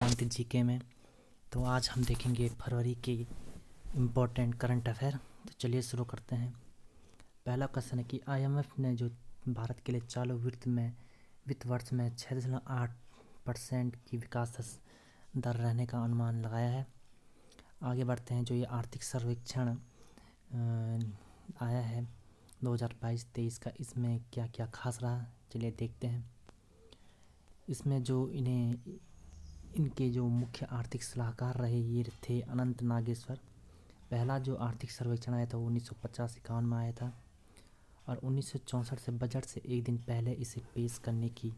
Tenth GK में। तो आज हम देखेंगे फरवरी के इम्पोर्टेंट करंट अफेयर। तो चलिए शुरू करते हैं। पहला क्वेश्चन है कि आईएमएफ ने जो भारत के लिए चालू वित्त वर्ष में 6.8% की विकास दर रहने का अनुमान लगाया है। आगे बढ़ते हैं। जो ये आर्थिक सर्वेक्षण आया है 2022-23 का, इसमें क्या क्या खास रहा, चलिए देखते हैं। इसमें जो इनके जो मुख्य आर्थिक सलाहकार रहे ये थे अनंत नागेश्वर। पहला जो आर्थिक सर्वेक्षण आया था वो 1950-51 में आया था और 1964 से बजट से एक दिन पहले इसे पेश करने की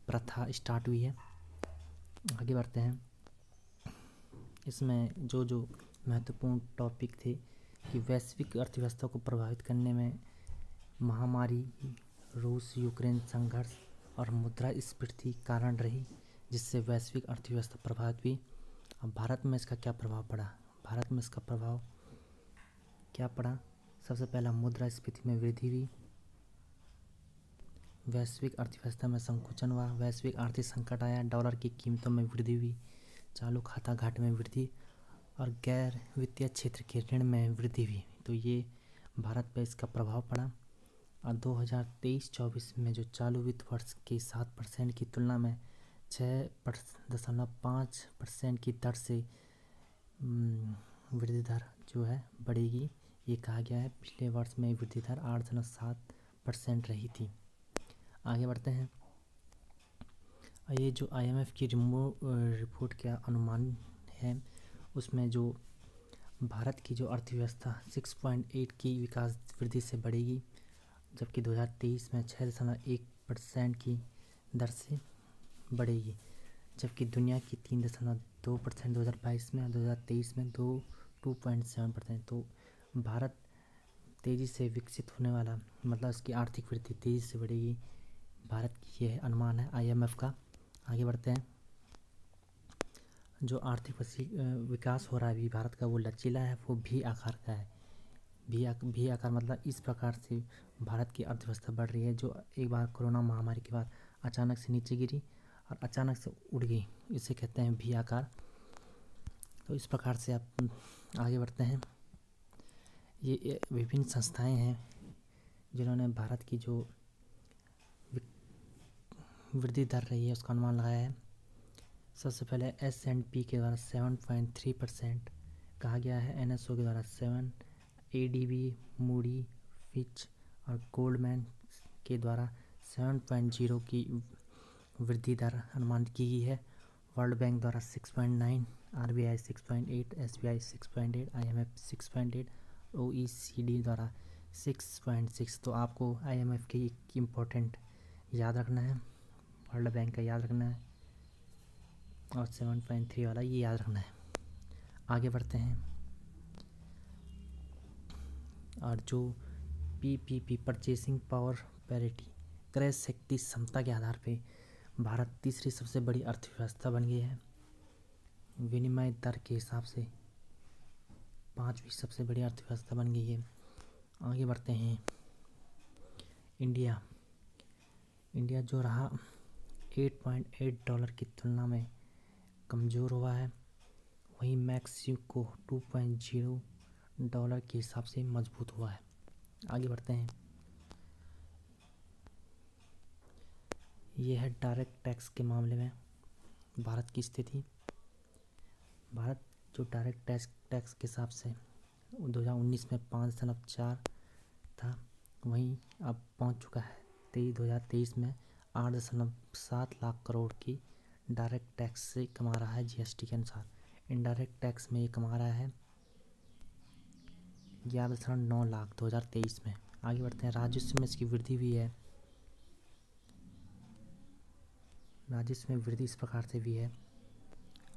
प्रथा स्टार्ट हुई है। आगे बढ़ते हैं। इसमें जो महत्वपूर्ण टॉपिक थे कि वैश्विक अर्थव्यवस्था को प्रभावित करने में महामारी, रूस यूक्रेन संघर्ष और मुद्रास्फीति कारण रही, जिससे वैश्विक अर्थव्यवस्था प्रभावित हुई। अब भारत में इसका क्या प्रभाव पड़ा? भारत में इसका प्रभाव क्या पड़ा? सबसे पहला, मुद्रास्फीति में वृद्धि हुई, वैश्विक अर्थव्यवस्था में संकुचन हुआ, वैश्विक आर्थिक संकट आया, डॉलर की कीमतों में वृद्धि हुई, चालू खाता घाटे में वृद्धि और गैर वित्तीय क्षेत्र के ऋण में वृद्धि हुई। तो ये भारत पर इसका प्रभाव पड़ा। और 2023-24 में जो चालू वित्त वर्ष के 7% की तुलना में 6.5% की दर से वृद्धि दर जो है बढ़ेगी, ये कहा गया है। पिछले वर्ष में वृद्धि दर 8.7% रही थी। आगे बढ़ते हैं। ये जो आईएमएफ की रिपोर्ट का अनुमान है, उसमें जो भारत की जो अर्थव्यवस्था 6.8 की विकास वृद्धि से बढ़ेगी, जबकि 2023 में 6.1% की दर से बढ़ेगी, जबकि दुनिया की 3.2% 2022 में और 2023 में 2.7%। तो भारत तेज़ी से विकसित होने वाला, मतलब इसकी आर्थिक वृद्धि तेज़ी से बढ़ेगी, भारत की यह अनुमान है आईएमएफ का। आगे बढ़ते हैं। जो आर्थिक विकास हो रहा है अभी भारत का, वो लचीला है, वो भी आकार का है। भी आकार मतलब इस प्रकार से भारत की अर्थव्यवस्था बढ़ रही है, जो एक बार कोरोना महामारी के बाद अचानक से नीचे गिरी और अचानक से उड़ गई, इसे कहते हैं भी आकार। तो इस प्रकार से आप आगे बढ़ते हैं। ये विभिन्न संस्थाएं हैं जिन्होंने भारत की जो वृद्धि दर रही है उसका अनुमान लगाया है। सबसे पहले S&P के द्वारा 7.3% कहा गया है, NSO के द्वारा 7, ADB, मूडी, फिच और गोल्डमैन के द्वारा 7.0 की वृद्धि दर अनुमानित की गई है। वर्ल्ड बैंक द्वारा 6.9, RBI 6.8, SBI 6.8, IMF 6.8, OECD द्वारा 6.6। तो आपको IMF के एक इम्पोर्टेंट याद रखना है, वर्ल्ड बैंक का याद रखना है और 7.3 वाला ये याद रखना है। आगे बढ़ते हैं। और जो PPP परचेसिंग पावर पैरिटी, क्रय शक्ति क्षमता के आधार पे भारत तीसरी सबसे बड़ी अर्थव्यवस्था बन गई है। विनिमय दर के हिसाब से 5वीं सबसे बड़ी अर्थव्यवस्था बन गई है। आगे बढ़ते हैं। इंडिया जो रहा 8.8 डॉलर की तुलना में कमज़ोर हुआ है, वहीं मैक्सिको 2.0 डॉलर के हिसाब से मजबूत हुआ है। आगे बढ़ते हैं। यह है डायरेक्ट टैक्स के मामले में भारत की स्थिति। भारत जो डायरेक्ट टैक्स के हिसाब से 2019 में 5.4 था, वहीं अब पहुंच चुका है 2023 में 8.7 लाख करोड़ की डायरेक्ट टैक्स से कमा रहा है GST के अनुसार। इनडायरेक्ट टैक्स में ये कमा रहा है 11.9 लाख 2023 में। आगे बढ़ते हैं। राजस्व में इसकी वृद्धि हुई है। राजस्व में वृद्धि इस प्रकार से भी है।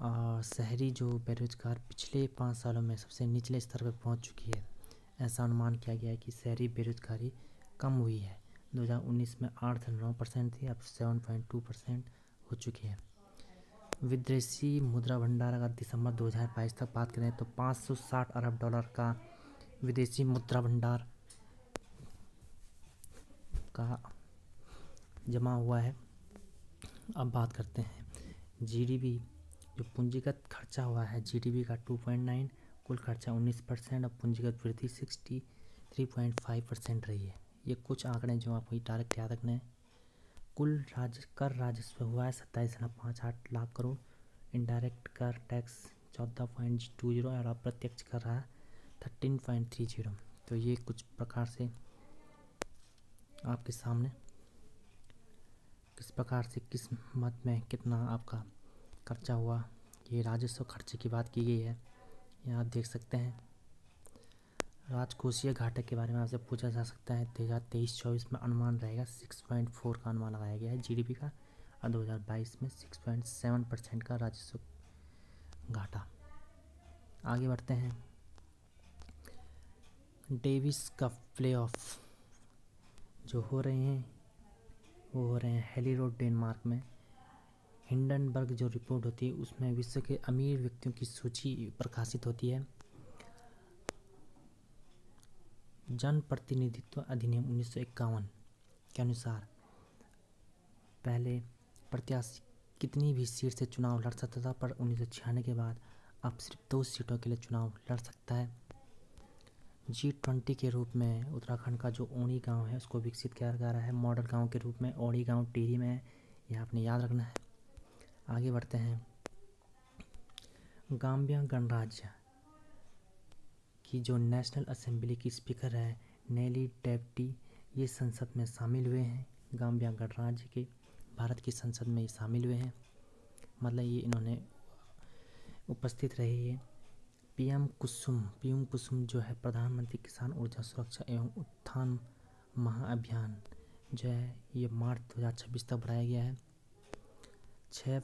और शहरी जो बेरोजगार पिछले 5 सालों में सबसे निचले स्तर पर पहुंच चुकी है। ऐसा अनुमान किया गया है कि शहरी बेरोजगारी कम हुई है। 2019 में 8.9% थी, अब 7.2% हो चुकी है। विदेशी मुद्रा भंडार अगर दिसंबर 2022 तक बात करें तो 560 अरब डॉलर का विदेशी मुद्रा भंडार का जमा हुआ है। अब बात करते हैं GDP। जो पूंजीगत खर्चा हुआ है जीडीपी का 2.9, कुल खर्चा 19% और पूंजीगत वृद्धि 63.5% रही है। ये कुछ आंकड़े जो आपको डायरेक्ट याद रखने हैं। कुल कर राजस्व हुआ है 27.58 लाख करोड़, इनडायरेक्ट कर टैक्स 14.20 और अप्रत्यक्ष कर रहा है 13.30। तो ये कुछ प्रकार से आपके सामने किस प्रकार से किस मद में कितना आपका खर्चा हुआ, ये राजस्व खर्चे की बात की गई है। यहाँ आप देख सकते हैं। राजकोषीय घाटे के बारे में आपसे पूछा जा सकता है। 2023-24 में अनुमान रहेगा 6.4 का अनुमान लगाया गया है जीडीपी का, और 2022 में 6.7% का राजस्व घाटा। आगे बढ़ते हैं। डेविस कप प्लेऑफ जो हो रहे हैं वो हो रहे हैं हेली-रोड डेनमार्क में। हिंडनबर्ग जो रिपोर्ट होती है उसमें विश्व के अमीर व्यक्तियों की सूची प्रकाशित होती है। जन प्रतिनिधित्व अधिनियम 1951 के अनुसार पहले प्रत्याशी कितनी भी सीट से चुनाव लड़ सकता था, पर 1996 के बाद अब सिर्फ 2 सीटों के लिए चुनाव लड़ सकता है। G20 के रूप में उत्तराखंड का जो ओणी गांव है उसको विकसित किया जा रहा है। मॉडल गांव के रूप में ओणी गांव टिहरी में है, यह आपने याद रखना है। आगे बढ़ते हैं। गाम्बिया गणराज्य की जो नेशनल असेंबली की स्पीकर है नेली डेप्टी, ये संसद में शामिल हुए हैं। गाम्बिया गणराज्य के भारत की संसद में ये शामिल हुए हैं, मतलब ये इन्होंने उपस्थित रहे। ये पीएम कुसुम जो है प्रधानमंत्री किसान ऊर्जा सुरक्षा एवं उत्थान महाअभियान जो है ये मार्च 2026 तक बढ़ाया गया है। 6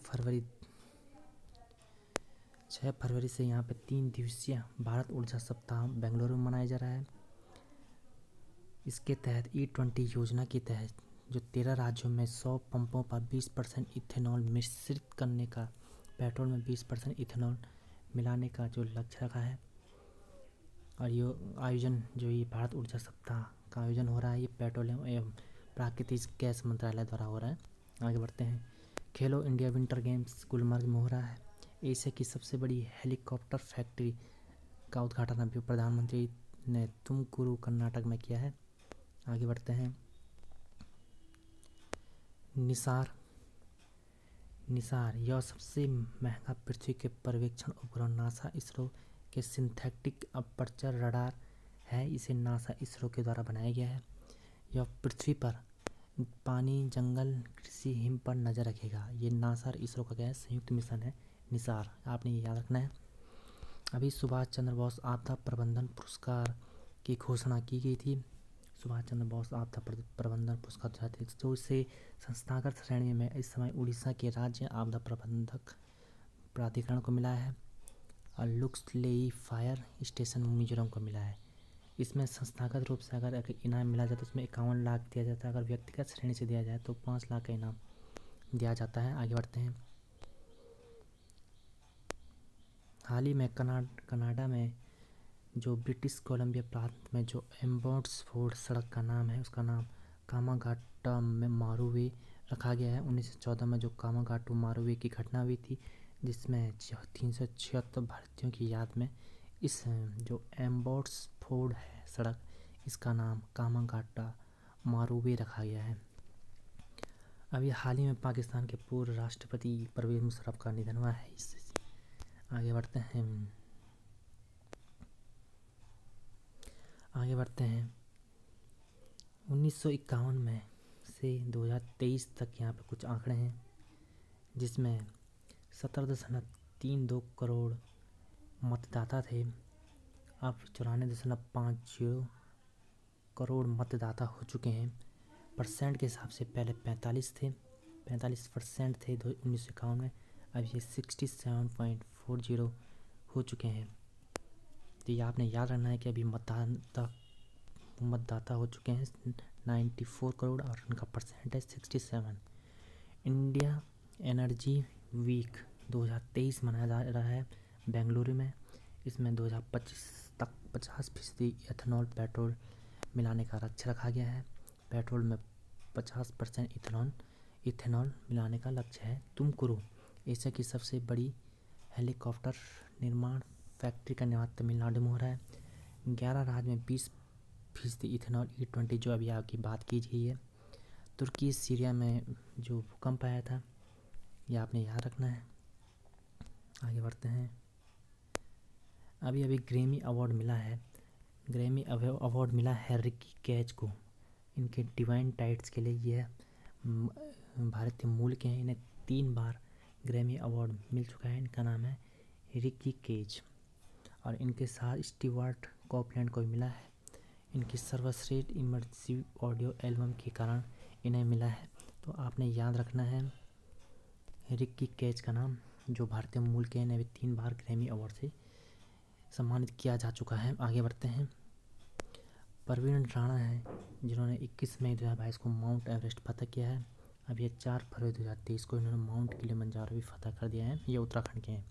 फरवरी से यहाँ पे 3 दिवसीय भारत ऊर्जा सप्ताह बेंगलुरु में मनाया जा रहा है। इसके तहत E20 योजना के तहत जो 13 राज्यों में 100 पंपों पर 20% इथेनॉल मिश्रित करने का, पेट्रोल में 20% इथेनॉल मिलाने का जो लक्ष्य रखा है। और ये आयोजन जो ये भारत ऊर्जा सप्ताह का आयोजन हो रहा है ये पेट्रोलियम एवं प्राकृतिक गैस मंत्रालय द्वारा हो रहा है। आगे बढ़ते हैं। खेलो इंडिया विंटर गेम्स गुलमर्ग में हो रहा है। एशिया की सबसे बड़ी हेलीकॉप्टर फैक्ट्री का उद्घाटन अभी प्रधानमंत्री ने तुमकुरू कर्नाटक में किया है। आगे बढ़ते हैं। निसार यह सबसे महंगा पृथ्वी के पर्यवेक्षण उपग्रह नासा इसरो के सिंथेटिक अपर्चर रडार है। इसे नासा इसरो के द्वारा बनाया गया है। यह पृथ्वी पर पानी, जंगल, कृषि, हिम पर नज़र रखेगा। ये नासा और इसरो का क्या है, संयुक्त मिशन है निसार, आपने ये याद रखना है। अभी सुभाष चंद्र बोस आपदा प्रबंधन पुरस्कार की घोषणा की गई थी। सुभाष चंद्र बोस आपदा प्रबंधन पुरस्कार 2023 जो इसे संस्थागत श्रेणी में इस समय उड़ीसा के राज्य आपदा प्रबंधक प्राधिकरण को मिला है, और लुक्सलेई फायर स्टेशन मिजोरम को मिला है। इसमें संस्थागत रूप से अगर इनाम मिला जाए तो उसमें 51 लाख दिया जाता है। अगर व्यक्तिगत श्रेणी से दिया जाए तो 5 लाख का इनाम दिया जाता है। आगे बढ़ते हैं। हाल ही में कनाडा में जो ब्रिटिश कोलंबिया प्रांत में जो एम्बोर्ड्सफोर्ड सड़क का नाम है उसका नाम कामागाटा में मारुवे रखा गया है। 1914 में जो कामागाटू मारुवे की घटना हुई थी जिसमें 376 भारतीयों की याद में इस जो एम्बोर्ड्सफोर्ड है सड़क, इसका नाम कामागाटा मारुवे रखा गया है। अभी हाल ही में पाकिस्तान के पूर्व राष्ट्रपति परवेज़ मुशर्रफ का निधन हुआ है। इससे आगे बढ़ते हैं। 1951 में से 2023 तक यहाँ पे कुछ आंकड़े हैं जिसमें 17.32 करोड़ मतदाता थे। अब 94.50 करोड़ मतदाता हो चुके हैं। परसेंट के हिसाब से पहले 45% थे 1951 में, अब ये 67.40 हो चुके हैं। तो ये आपने याद रखना है कि अभी मतदाता हो चुके हैं 94 करोड़ और उनका परसेंट है 67। इंडिया एनर्जी वीक 2023 मनाया जा रहा है बेंगलुरु में। इसमें 2025 तक 50% एथेनॉल पेट्रोल मिलाने का लक्ष्य रखा गया है। पेट्रोल में 50% इथेनॉल मिलाने का लक्ष्य है। तुमकुरू एशिया की सबसे बड़ी हेलीकॉप्टर निर्माण फैक्ट्री का निर्माण तमिलनाडु में हो रहा है। 11 राज्य में 20% इथेनॉल E20 जो अभी आपकी बात की गई है। तुर्की सीरिया में जो भूकंप आया था, ये आपने याद रखना है। आगे बढ़ते हैं। अभी ग्रैमी अवार्ड मिला है। ग्रैमी अवार्ड मिला है रिकी कैच को, इनके डिवाइन टाइट्स के लिए। यह भारतीय मूल के हैं। इन्हें 3 बार ग्रैमी अवार्ड मिल चुका है। इनका नाम है रिकी केज, और इनके साथ स्टीवर्ट कॉपलैंड को भी मिला है। इनकी सर्वश्रेष्ठ इमर्सिव ऑडियो एल्बम के कारण इन्हें मिला है। तो आपने याद रखना है रिकी कैच का नाम, जो भारतीय मूल के हैं। इन्हें भी 3 बार ग्रैमी अवार्ड से सम्मानित किया जा चुका है। आगे बढ़ते हैं। प्रवीण राणा है, जिन्होंने 21 मई 2022 को माउंट एवरेस्ट फतह किया है। अब ये 4 फरवरी 2023 को इन्होंने माउंट किलिमंजारो भी फतह कर दिया है। ये उत्तराखंड के हैं।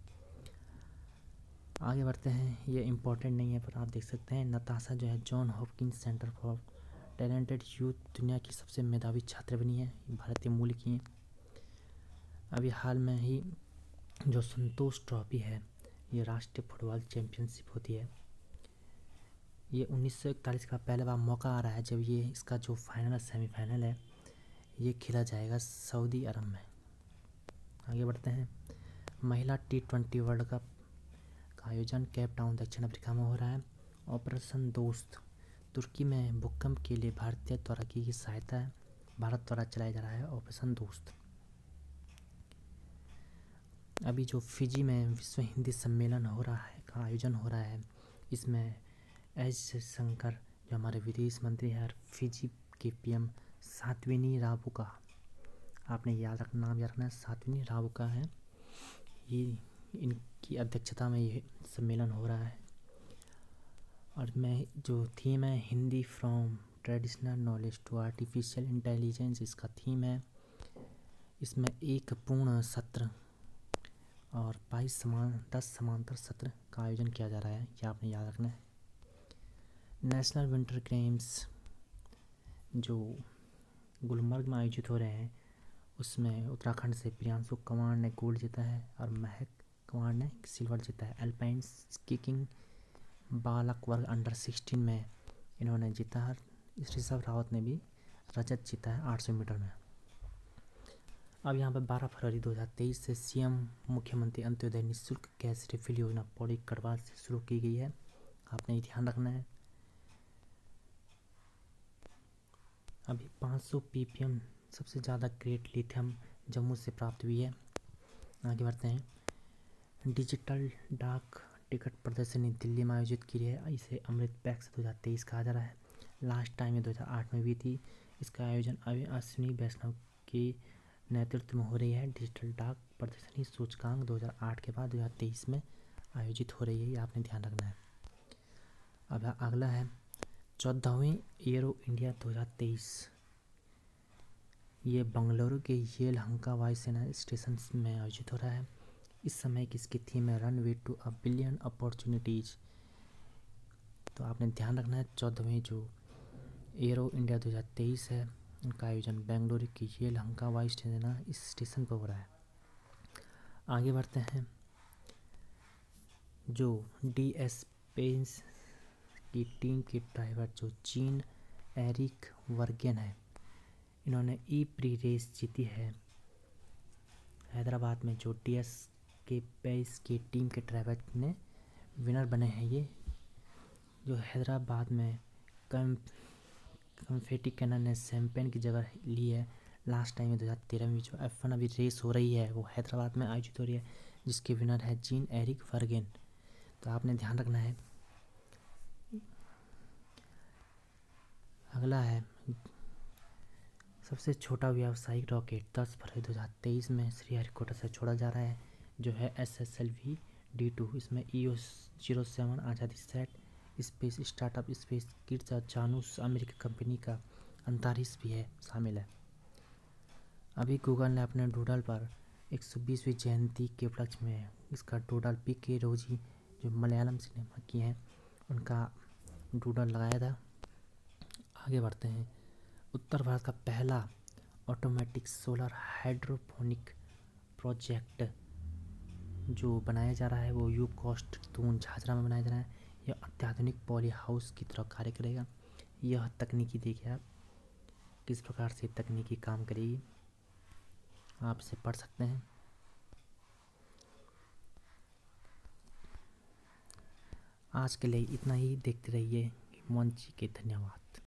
आगे बढ़ते हैं। ये इम्पोर्टेंट नहीं है पर आप देख सकते हैं। नताशा जो है John Hopkins centre for talented youth दुनिया की सबसे मेधावी छात्र बनी है। भारतीय मूल की हैं। अभी हाल में ही जो संतोष ट्रॉफी है, ये राष्ट्रीय फुटबॉल चैंपियनशिप होती है। ये 1941 का पहला बार मौका आ रहा है जब ये इसका जो फाइनल सेमीफाइनल है ये खेला जाएगा सऊदी अरब में। आगे बढ़ते हैं। महिला T20 वर्ल्ड कप का आयोजन केप टाउन दक्षिण अफ्रीका में हो रहा है। ऑपरेशन दोस्त तुर्की में भूकंप के लिए भारतीय द्वारा की गई सहायता है। भारत द्वारा चलाया जा रहा है ऑपरेशन दोस्त। अभी जो फिजी में विश्व हिंदी सम्मेलन हो रहा है का आयोजन हो रहा है, इसमें एस जयशंकर जो हमारे विदेश मंत्री हैं, फिजी के PM सात्विनी राबुका, आपने नाम याद रखना है, सात्विनी राबुका है। ये इनकी अध्यक्षता में ये सम्मेलन हो रहा है। और मैं जो थीम है Hindi from traditional knowledge to artificial intelligence, इसका थीम है। इसमें एक पूर्ण सत्र और 10 समांतर सत्र का आयोजन किया जा रहा है। ये आपने याद रखना है। नेशनल विंटर गेम्स जो गुलमर्ग में आयोजित हो रहे हैं, उसमें उत्तराखंड से प्रियांशु कंवर ने गोल्ड जीता है और महक कंवर ने सिल्वर जीता है। अल्पाइन स्कीइंग बालक वर्ग अंडर-16 में इन्होंने जीता है। ऋषभ रावत ने भी रजत जीता है 800 मीटर में। अब यहाँ पर 12 फरवरी 2023 से CM मुख्यमंत्री अंत्योदय निःशुल्क गैस रिफिल योजना पौड़ी गढ़वाल से शुरू की गई है। आपने ध्यान रखना है। अभी 500 ppm सबसे ज़्यादा ग्रेट लिथियम जम्मू से प्राप्त हुई है। आगे बढ़ते हैं। डिजिटल डाक टिकट प्रदर्शनी दिल्ली में आयोजित की है। इसे अमृत पैक्स 2023 कहा जा रहा है। लास्ट टाइम ये 2008 में भी थी। इसका आयोजन अश्विनी वैष्णव के नेतृत्व में हो रही है। डिजिटल डाक प्रदर्शनी सूचकांक 2008 के बाद 2023 में आयोजित हो रही है। ये आपने ध्यान रखना है। अब अगला है 14वीं एरो इंडिया 2023। ये बंगलुरु के येलहंका वायुसेना स्टेशन में आयोजित हो रहा है। इस समय किसकी थीम है run way to a billion opportunities. तो आपने ध्यान रखना है 14वीं जो एरो इंडिया 2023 है, उनका आयोजन बेंगलुरु की येलहंका वायुसेना इस स्टेशन पर हो रहा है। आगे बढ़ते हैं। जो DS स्पेस की टीम के ड्राइवर जो जीन एरिक वर्गेन है, इन्होंने प्री रेस जीती है। हैदराबाद में जो DS के पेस की टीम के ड्राइवर ने विनर बने हैं। ये जो हैदराबाद में कन्फेटी कैनन ने शैंपेन की जगह ली है। लास्ट टाइम 2013 में जो F1 अभी रेस हो रही है वो हैदराबाद में आयोजित हो रही है, जिसके विनर है जीन एरिक वर्गेन। तो आपने ध्यान रखना है। अगला है सबसे छोटा व्यावसायिक रॉकेट 10 फरवरी 2023 में श्रीहरिकोटा से छोड़ा जा रहा है, जो है SSLV D2। इसमें EO-07 आज़ादी set space startup space kids और जानूस अमेरिकी कंपनी का अंतरिक्ष भी है शामिल है। अभी गूगल ने अपने डूडल पर 120वीं जयंती के उपलक्ष्य में इसका डूडल PK रोजी जो मलयालम सिनेमा की हैं उनका डूडल लगाया था। आगे बढ़ते हैं। उत्तर भारत का पहला ऑटोमेटिक सोलर हाइड्रोपोनिक प्रोजेक्ट जो बनाया जा रहा है वो यू कॉस्ट तून झाझरा में बनाया जा रहा है। यह अत्याधुनिक पॉली हाउस की तरह कार्य करेगा। यह तकनीकी देखिए आप किस प्रकार से तकनीकी काम करेगी, आप इसे पढ़ सकते हैं। आज के लिए इतना ही। देखते रहिए मंच के। धन्यवाद।